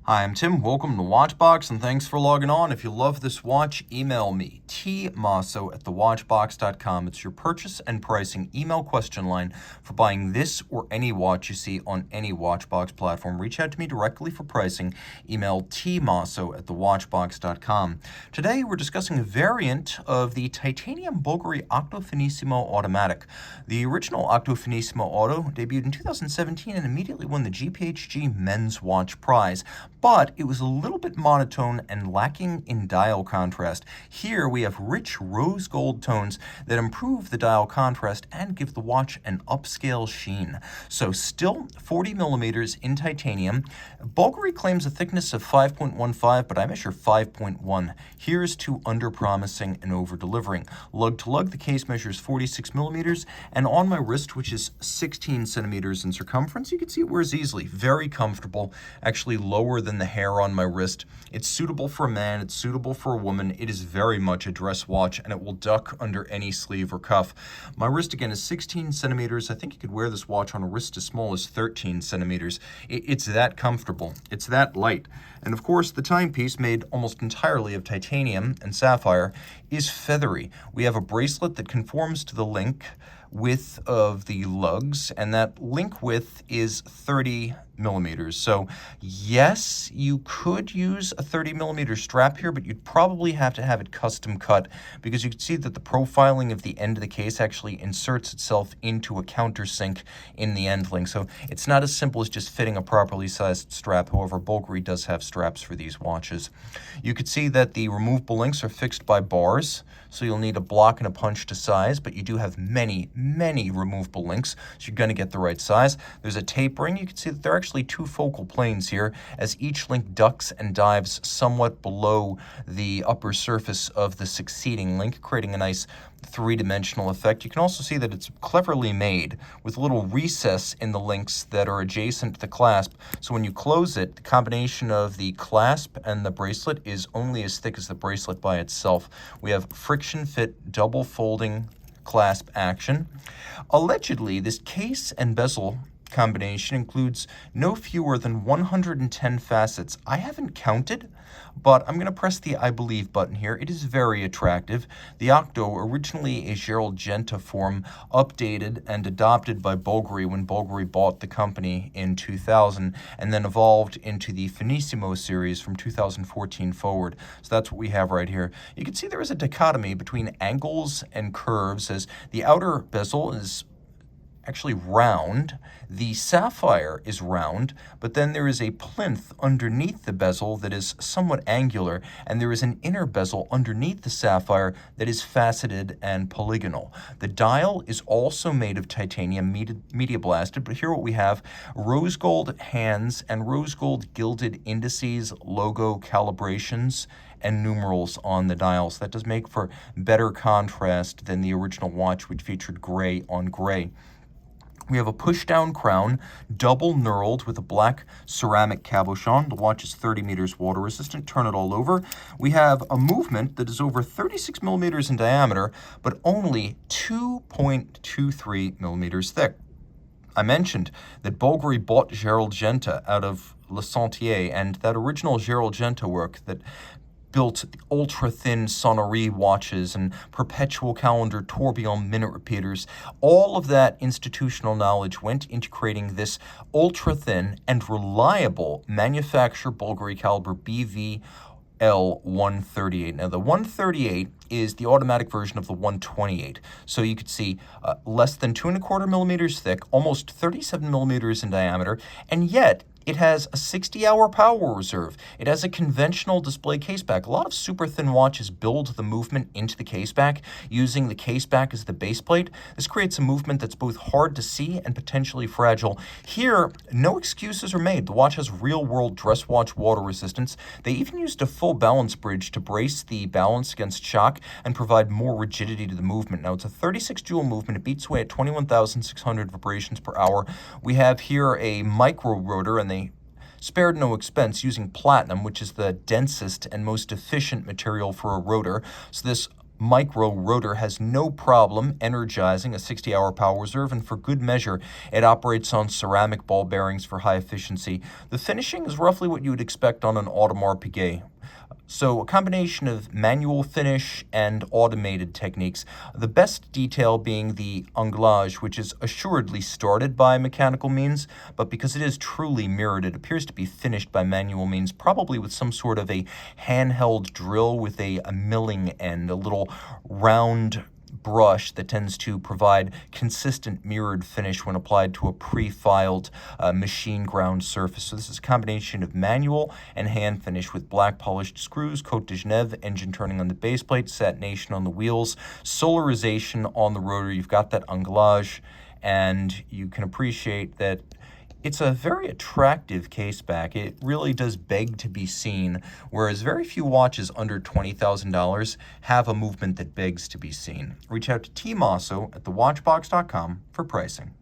Hi, I'm Tim. Welcome to Watchbox, and thanks for logging on. If you love this watch, email me, tmosso@thewatchbox.com. It's your purchase and pricing email question line for buying this or any watch you see on any Watchbox platform. Reach out to me directly for pricing. Email tmosso@thewatchbox.com. Today, we're discussing a variant of the titanium Bulgari Octo Finissimo automatic. The original Octo Finissimo Auto debuted in 2017 and immediately won the GPHG Men's Watch Prize, but it was a little bit monotone and lacking in dial contrast. Here we have rich rose gold tones that improve the dial contrast and give the watch an upscale sheen. So still 40 millimeters in titanium. Bulgari claims a thickness of 5.15, but I measure 5.1. Here's to under-promising and over-delivering. Lug-to-lug, the case measures 46 millimeters, and on my wrist, which is 16 centimeters in circumference, you can see it wears easily. Very comfortable, actually lower than the hair on my wrist. It's suitable for a man, it's suitable for a woman. It is very much a dress watch, and it will duck under any sleeve or cuff. My wrist, again, is 16 centimeters. I think you could wear this watch on a wrist as small as 13 centimeters. It's that comfortable. It's that light. And of course, the timepiece, made almost entirely of titanium and sapphire, is feathery. We have a bracelet that conforms to the link width of the lugs, and that link width is 30 millimeters. So yes, you could use a 30 millimeter strap here, but you'd probably have to have it custom cut, because you can see that the profiling of the end of the case actually inserts itself into a countersink in the end link. So it's not as simple as just fitting a properly sized strap. However, Bulgari does have straps for these watches. You could see that the removable links are fixed by bars, so you'll need a block and a punch to size, but you do have many removable links, so you're going to get the right size. There's a tapering. You can see that there are actually two focal planes here, as each link ducks and dives somewhat below the upper surface of the succeeding link, creating a nice three-dimensional effect. You can also see that it's cleverly made with a little recess in the links that are adjacent to the clasp. So when you close it, the combination of the clasp and the bracelet is only as thick as the bracelet by itself. We have friction fit double folding clasp action. Allegedly, this case and bezel combination includes no fewer than 110 facets. I haven't counted, but I'm going to press the I believe button here. It is very attractive. The Octo, originally a Gerald Genta form, updated and adopted by Bulgari when Bulgari bought the company in 2000, and then evolved into the Finissimo series from 2014 forward. So that's what we have right here. You can see there is a dichotomy between angles and curves, as the outer bezel is actually round. The sapphire is round, but then there is a plinth underneath the bezel that is somewhat angular, and there is an inner bezel underneath the sapphire that is faceted and polygonal. The dial is also made of titanium, media blasted, but here what we have: rose gold hands and rose gold gilded indices, logo calibrations, and numerals on the dials. That does make for better contrast than the original watch, which featured gray on gray. We have a push-down crown, double knurled with a black ceramic cabochon. The watch is 30 meters water resistant. Turn it all over. We have a movement that is over 36 millimeters in diameter, but only 2.23 millimeters thick. I mentioned that Bulgari bought Gerald Genta out of Le Sentier, and that original Gerald Genta work that built ultra-thin sonnerie watches and perpetual calendar tourbillon minute repeaters. All of that institutional knowledge went into creating this ultra-thin and reliable manufacturer Bulgari caliber BVL 138. Now, the 138 is the automatic version of the 128. So you could see less than 2.25 millimeters thick, almost 37 millimeters in diameter, and yet it has a 60-hour power reserve. It has a conventional display caseback. A lot of super thin watches build the movement into the caseback, using the caseback as the base plate. This creates a movement that's both hard to see and potentially fragile. Here, no excuses are made. The watch has real-world dress watch water resistance. They even used a full balance bridge to brace the balance against shock and provide more rigidity to the movement. Now, it's a 36 jewel movement. It beats away at 21,600 vibrations per hour. We have here a micro rotor, and they spared no expense using platinum, which is the densest and most efficient material for a rotor. So this micro rotor has no problem energizing a 60-hour power reserve, and for good measure, it operates on ceramic ball bearings for high efficiency. The finishing is roughly what you would expect on an Audemars Piguet. So a combination of manual finish and automated techniques, the best detail being the anglage, which is assuredly started by mechanical means, but because it is truly mirrored, it appears to be finished by manual means, probably with some sort of a handheld drill with a milling end, a little round brush that tends to provide consistent mirrored finish when applied to a pre-filed machine ground surface. So this is a combination of manual and hand finish with black polished screws, Cote de Genève, engine turning on the base plate, satination on the wheels, solarization on the rotor. You've got that anglage, and you can appreciate that it's a very attractive case back. It really does beg to be seen, whereas very few watches under $20,000 have a movement that begs to be seen. Reach out to Team Mosso at thewatchbox.com for pricing.